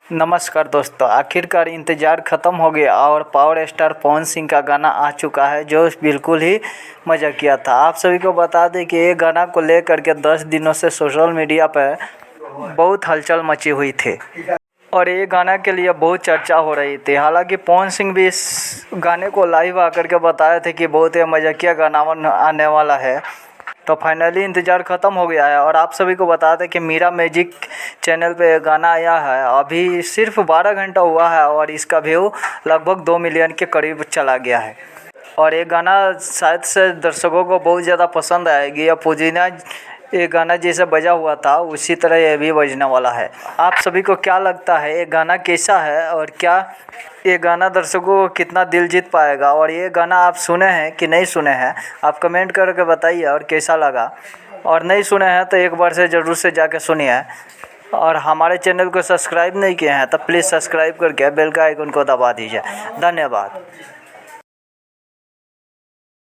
नमस्कार दोस्तों, आखिरकार इंतज़ार ख़त्म हो गया और पावर स्टार पवन सिंह का गाना आ चुका है जो बिल्कुल ही मज़ाकिया था। आप सभी को बता दें कि ये गाना को लेकर के 10 दिनों से सोशल मीडिया पर बहुत हलचल मची हुई थी और ये गाना के लिए बहुत चर्चा हो रही थी। हालांकि पवन सिंह भी इस गाने को लाइव आकर के बताए थे कि बहुत ही मज़ाकिया गाना आने वाला है। तो फाइनली इंतज़ार ख़त्म हो गया है और आप सभी को बता दें कि मीरा मैजिक चैनल पे गाना आया है। अभी सिर्फ 12 घंटा हुआ है और इसका व्यू लगभग 2 मिलियन के करीब चला गया है और ये गाना शायद से दर्शकों को बहुत ज़्यादा पसंद आएगी। या पुदीना ये गाना जैसे बजा हुआ था उसी तरह ये भी बजने वाला है। आप सभी को क्या लगता है ये गाना कैसा है और क्या ये गाना दर्शकों को कितना दिल जीत पाएगा? और ये गाना आप सुने हैं कि नहीं सुने हैं, आप कमेंट करके बताइए और कैसा लगा। और नहीं सुने हैं तो एक बार से ज़रूर से जाके सुनिए और हमारे चैनल को सब्सक्राइब नहीं किए हैं तो प्लीज़ सब्सक्राइब करके बेल का आइकन को दबा दीजिए। धन्यवाद।